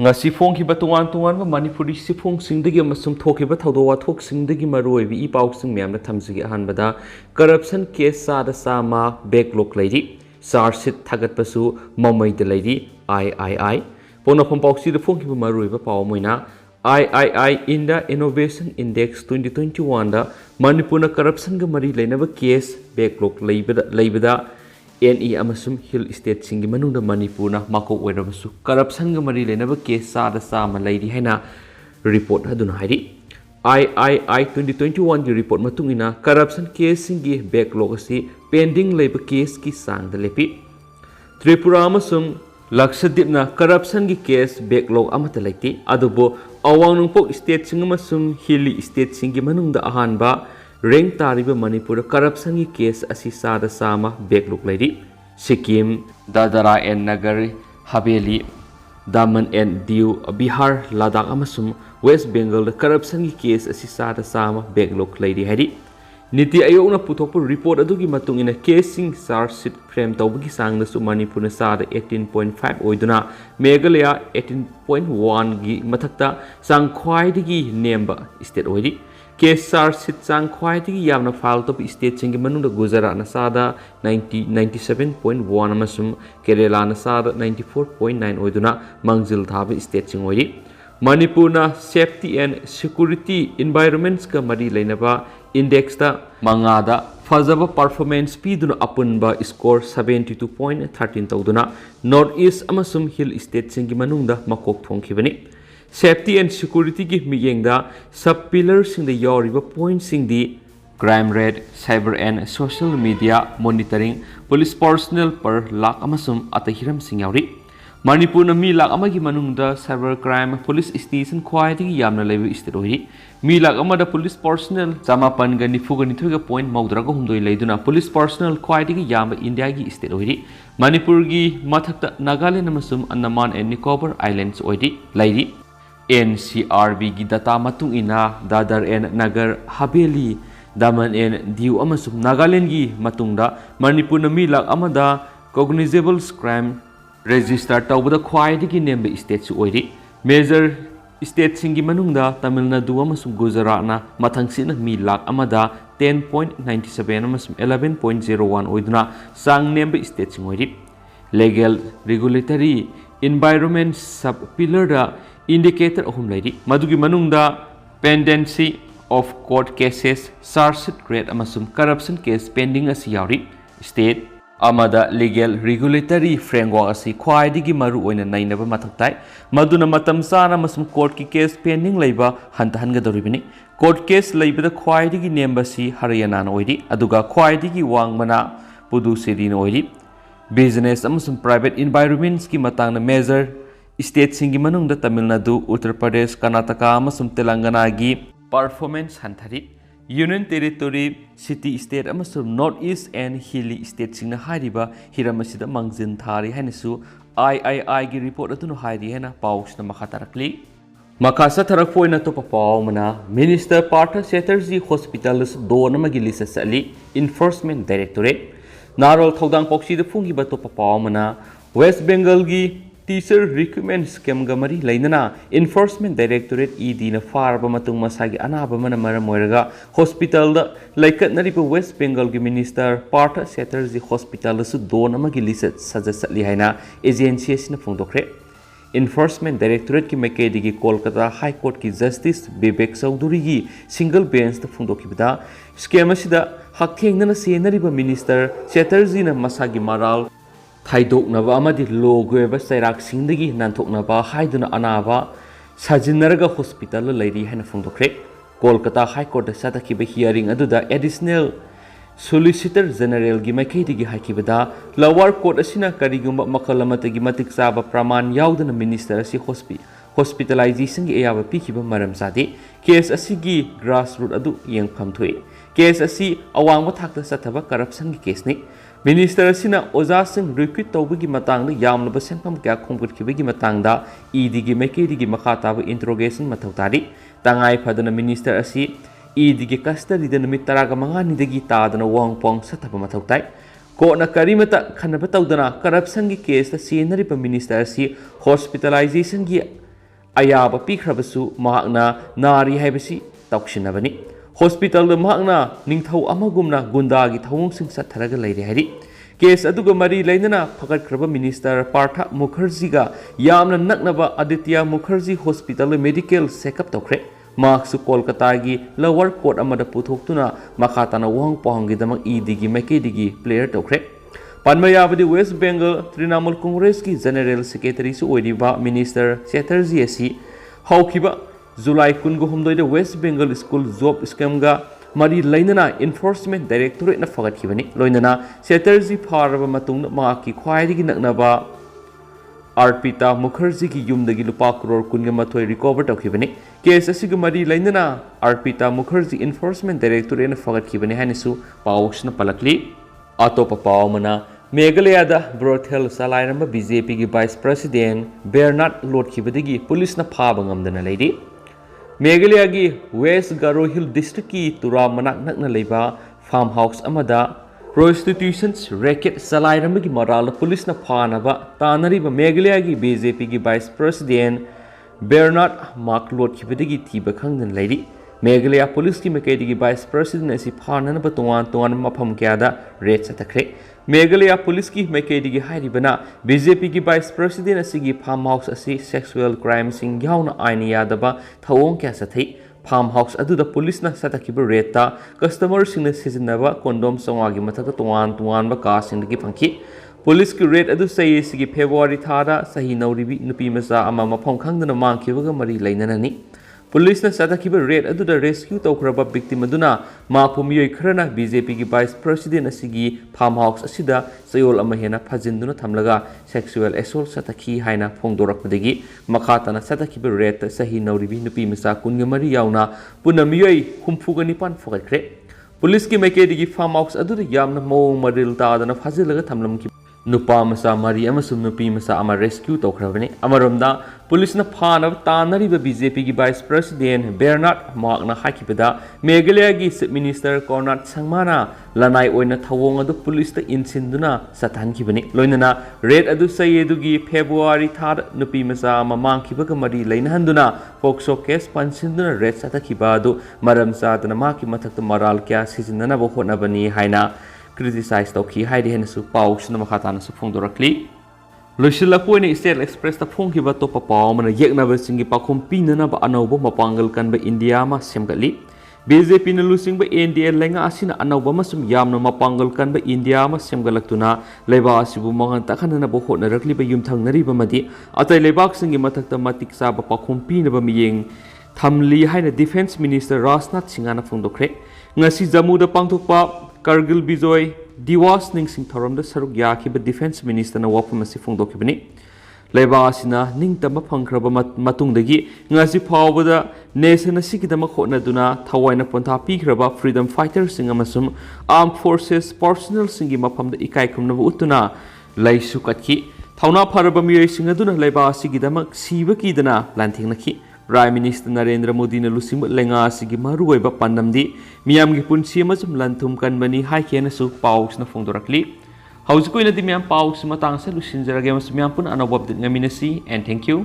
ngasi phongkiba tongan tongan manipuri sifungsingdagi amasung thokiba thawdo wathoksingdagi maroibi I pausing miyamna thamjigi ahanbada corruption case sada sama backlog lairi chargesit thagatpasu mamaida lairi III ponafam pausi de phongkiba maroiba pawmoina III India Innovation Index 2021 da Manipurna corruption ga mari lainaba case backlog laibada NE amasum hill state singi manungda Manipurna mako oirabasu corruption ga mari lainaba case sada sama lairi haina report haduna hairi III 2021 gi report matungina corruption case singi backlog asi pending laiba case ki sangda lepi Tripura amasum Lakshadweepna corruption gi case backlog amata laiti adubo awang nungpok state sing amasum hilly state singi manungda ahanba rank tariba Manipur corruption gi case asi sada sama backlog lairi Sikkim Dadra and Nagar Haveli Daman and Diu Bihar Ladakh amasum West Bengal corruption gi case asi sada sama backlog lairi hari Niti Ayogna puthokpa report adugi matungina casing chargesit frame tawbagi sangnasu Manipurna sada 18.5 oiduna Meghalaya 18.1 gi mathakta sang khwaidagi nemba state oidi case chargesit sang khwaidagi yamna file top state singi manungda Gujarat na sada 97.1 amasum Kerala na sada 94.9 oiduna mangjil thaba state sing oidi Manipurna safety and security environments ka mari lainaba index ta mangada fazaba performance piduna apunba score 72.13 tawduna north east amasum hill state singi manungda makok thongkhibani safety and security gi miyengda sub pillars sing the yoriba points sing the crime rate cyber and social media monitoring police personnel per lakh amasum atahiram sing yauri Manipur na mi lakh amagi manungda cyber crime police station khwaidagi yamna leibu state oi mi lakh amada police personnel chamapan ga nifuga nithoga point maudraga humdoi leiduna police personnel khwaidagi yamba India gi state oi Manipur gi mathakta Nagaland amasum Andaman and Nicobar Islands oi lairi NCRB gi data matung ina Dadar and Nagar Haveli Daman and Diu amasum Nagaland gi matungda Manipur na mi lakh amada cognizable crime register tawbada khwaidagi nemba state su oiri major state singi manungda Tamil Nadu amasum Gujarat na mathangsina mi lakh amada 10.97 amasum 11.01 oiduna sang nemba state sing oiri legal regulatory environment sub pillar da indicator ahum lairi madugi manungda pendency of court cases chargesit rate amasum corruption case pending asi yauri state amada legal regulatory framework asi khwaidigi maru oina nainaba mathaktai maduna matam sana masum court ki case pending leiba hantahan ga doribini court case leibada khwaidigi nemba si Haryana na oiri aduga khwaidigi wangmana Puducherry na oiri business amasum private environments ki matangna major state singi manungda Tamil Nadu Uttar Pradesh Karnataka amasum Telangana gi performance hanthari Union Territory, City State amasum North East and Hilly State singna hariba hiramasida mangjin thari hainasu III gi report atunu hairi hena pausna makhatarakli makasa tharakpoina to papawmana Minister Partha Chatterjee Hospital donamagi lisa sali Enforcement Directorate Narol Thodang Poksi de fungi ba to papawmana West Bengal gi teacher recruitment scam gamari lainana Enforcement Directorate ED na farba matung masagi anaba mana moiraga hospital da laikat naripa West Bengal gi Minister Partha Chatterjee Hospital su don amagi lisat sajasatli haina agency sina phongdokre Enforcement Directorate ki maikedi gi Kolkata High Court ki Justice Vivek Chaudhary gi single bench da phongdokibada scam asida hakthengna senariba Minister Chatterjee na masagi maral Thaidoknaba amadi logoeba sairak singdagi nanthoknaba haiduna anaba Sajinaduna hospital lairi haina phongdokre Kolkata High Court da sadakiba hearing aduda additional Solicitor General gi maikhaidigi hakibada lower court asina karigumba makalamatagi matik saba praman yaudana minister asi hospitalization gi ayaba pikiba maram sade case asigi grassroots adu yengpham thoi case asi awangba thakta sathaba corruption gi case ni Minister asina oza sing recruit tawbagi matangda yamlaba senpam kya khomgutkibagi matangda ED maikhaidigi makhataba interrogation mathautari tangai phadana minister asi ED custody da namit taraga mangani dagi tadana wangpong sathaba mathautai ko na karimata khanaba tawdana corruption gi case ta senari pa minister asi hospitalization gi ꯑꯌꯥꯕ ꯄꯤꯈ꯭ꯔꯕꯁꯨ ꯃꯍꯥꯛꯅ ꯅꯥꯔꯤ ꯍꯥꯏꯕꯁꯤ ꯇꯧꯁꯤꯟꯅꯕꯅꯤ꯫ ꯍꯣꯁꯄꯤꯇꯥꯜꯗ ꯃꯍꯥꯛꯅ ꯅꯤꯡꯊꯧ ꯑꯃꯒꯨꯝꯅ ꯒꯨꯟꯗꯥꯒꯤ ꯊꯧꯑꯣꯡꯁꯤꯡ ꯆꯠꯊꯔꯒ ꯂꯩꯔꯦ ꯍꯥꯏꯔꯤ꯫ Case ꯑꯗꯨꯒ ꯃꯔꯤ ꯂꯩꯅꯅ ꯐꯒꯠꯈ꯭ꯔꯕ ꯃꯤꯅꯤꯁꯇꯔ ꯄꯥꯔꯊ ꯃꯨꯈꯔꯖꯤꯒ ꯌꯥꯝꯅ ꯅꯛꯅꯕ ꯑꯗꯤꯇ꯭ꯌ ꯃꯨꯈꯔꯖꯤ ꯍꯣꯁꯄꯤꯇꯥꯜꯗ ꯃꯦꯗꯤꯀꯦꯜ ꯆꯦꯛꯑꯞ ꯇꯧꯈ꯭ꯔꯦ꯫ ꯃꯍꯥꯛꯁꯨ ꯀꯣꯜꯀꯇꯥꯒꯤ ꯂꯋꯔ ꯀꯣꯔꯠ ꯑꯃꯗ ꯄꯨꯊꯣꯛꯇꯨꯅ ꯃꯈꯥ ꯇꯥꯅ ꯋꯥꯍꯪ ꯄꯥꯎꯍꯪꯒꯤꯗꯃꯛ ꯏꯗꯤꯒꯤ ꯃꯥꯏꯀꯩꯗꯒꯤ ꯄ꯭ꯂꯦꯌꯔ ꯇꯧꯈ꯭ꯔꯦ꯫ ꯄꯟꯕ ꯌꯥꯕꯗꯤ ꯋꯦꯁ ꯕꯦꯡꯒꯜ ꯇ꯭ꯔꯤꯅꯥꯃꯨꯜ ꯀꯣꯡꯒ꯭ꯔꯦꯁꯀꯤ ꯖꯦꯅꯔꯦꯜ ꯁꯦꯀ꯭ꯔꯦꯇꯔꯤꯁꯨ ꯑꯣꯏꯔꯤꯕ ꯃꯤꯅꯤꯁꯇꯔ ꯆꯦꯇꯔꯖꯤ ꯑꯁꯤ ꯍꯧꯈꯤꯕ ꯖꯨꯂꯥꯏ 19ꯗ ꯋꯦꯁ ꯕꯦꯡꯒꯜ ꯁ꯭ꯀꯨꯜ ꯖꯣꯕ ꯁ꯭ꯀꯦꯝꯒ ꯃꯔꯤ ꯂꯩꯅꯅ ꯏꯟꯐꯣꯔꯁꯃꯦꯟꯠ ꯗꯥꯏꯔꯦꯛꯇꯣꯔꯦꯠꯅ ꯐꯒꯠꯈꯤꯕꯅꯤ꯫ ꯂꯣꯏꯅꯅ ꯆꯦꯇꯔꯖꯤ ꯐꯥꯔꯕ ꯃꯇꯨꯡꯗ ꯃꯍꯥꯛꯀꯤ ꯈ꯭ꯋꯥꯏꯗꯒꯤ ꯅꯛꯅꯕ ꯑꯔꯄꯤꯇꯥ ꯃꯨꯈꯔꯖꯤꯒꯤ ꯌꯨꯝꯗꯒꯤ ꯂꯨꯄꯥ ꯀꯔꯣꯔ 12 ꯔꯤꯀꯣꯚꯔ ꯇꯧꯈꯤꯕꯅꯤ꯫ ꯀꯦꯁ ꯑꯁꯤꯒ ꯃꯔꯤ ꯂꯩꯅꯅ ꯑꯔꯄꯤꯇꯥ ꯃꯨꯈꯔꯖꯤ इन्फोर्समेंट डायरेक्टोरेट फगटखिबने हाइनसु पाउसना पलकली। अतोप पाउ अमना मेघालयदा ब्रोथेल चलाइरंबा बीजेपी की वाइस प्रेसिडेंट बेरनार्ड लोटखिबदगी पुलिसना फाबा ngamdana लेरि। मेघालय की वेस्ट गारो हिल डिस्ट्रिक्ट की तुरा मनाक नकना लेबा फार्म हाउस अमदा प्रोस्टिट्यूशन रैकेट चलाइरंबगी मराल पुलिसना फानबा तानरिबा मेघालय की बीजेपी की वाइस प्रेसिडेंट बेरनार्ड मार्क लोटखिबदगी थीबा खंगदन लेरि। मेघालय पुलिस की मैकेदी वाइस प्रेसिडेंट असी फाननबा तोंगान तोंगान मफम क्यादा रेड चतखरे। मेघालय पुलिस की मैकेदी हाइरिबना बीजेपी की वाइस प्रेसिडेंट असी फार्म हाउस असी सेक्सुअल क्राइम सिंग याउना आइन यादबा थवोंग क्या सथै। फार्म हाउस अदुदा पुलिसना सतखिबा रेडता कस्टमर सिंगना सिजनबा कोंडोम चौवागी मथक तोंगान तोंगानबा का सिंगदगी फंखि। पुलिस की रेड अदु सही फेब्रुआरी थादा सही नौरिबी नुपी मचा अमा मफम खंगदना मांगखिबगा मरी लैनननी। पुलिस ने सतखिबा रेड अदुदा रेस्क्यू तौखरबा विक्टिम अदुना माफु मियोय खरना बीजेपी की वाइस प्रेसिडेंट असिगी फार्म हाउस असिदा चयोल अमा हेना फजिंदुना थमलगा सेक्सुअल एसोल्ट सतखि हाइना फोंदोरकपदगी मखाताना सतखिबा रेड सही नौरिबी नुपी मचा 23 याउना पुना मियोय 69 फगटखरे। पुलिस की मैकेदी फार्म हाउस अदुदा यामना मौंग मरिल तादना फाजिलगा थमलमखि नुपा मचा मरी अमसुम नुपी मचा अमा रेस्क्यू तौखरबने। अमरोमदा पुलिसना फानब तानरिबा बीजेपी की वाइस प्रेसिडेंट बेरनार्ड मार्कना हाकिबदा मेघालय की चीफ मिनिस्टर कोनराड संगमाना लनाई ओइना थवोंग अदु पुलिसता इनसिंदुना सथानखिबने। लोइनना रेड अदु सयेदुगी फेब्रुआरी थाद नुपी मचा अमा मांगखिबगा मरी लैनहंदुना पोक्सो केस पंसिंदुना रेड सतखिबा अदु मरम चादना माकी मथक्ता मराल क्या सिजिननबा होटनबनी हाइना क्रिटिसाइज तौखि हाइदि हेनसु पाउसना मखातानसु फोंदोरक्ली। लोइसिलक्पोइने स्टेट एक्सप्रेस ता फोंखिबा तोपा पाउ अमना येकनाबसिंगी पाखुम पीननबा अनौबा मपांगल कनबा इंडिया मा सेमगली। बीजेपी न लुसिंगबा एनडीए लेंगा असिना अनौबा मसुम यामना मपांगल कनबा इंडिया मा सेमगलक्तुना लेबा असिबु मंगन तखननबा होटनरक्लिबा युमथंगनरिबा मदि अतै लेबाकसिंगी मथक्ता मतिक चाबा पाखुम पीनबा मियेंग थमली हाइना डिफेंस मिनिस्टर राजनाथ सिंहना फोंदोखरे। ngasi jamuda pangthokpa Kargil Bijoy Diwas ningsing thoramda saruk yakiba defense minister na wafam asi phongdokhibani। Leba asina ningtama phangkhraba matungdagi ngasi phawbada nation asigidama khotnaduna thawaina pontha pikhraba freedom fighters sing amasum armed forces personnel singi mafamda ikai khumnaba utuna laisu katki। Thauna pharaba miyoi singaduna leba asigidama siba kidana lanthingnakhि। Prime Minister Narendra Modi na lusimba lenga asigi maruoiba pandamdi miyamgi punsi amachum lanthum kanbani haikhenasu paus na phongdorakli। Hauskoina di miyam paus matang sa lusinjarage mas miyam pun anobab ngaminasi and thank you।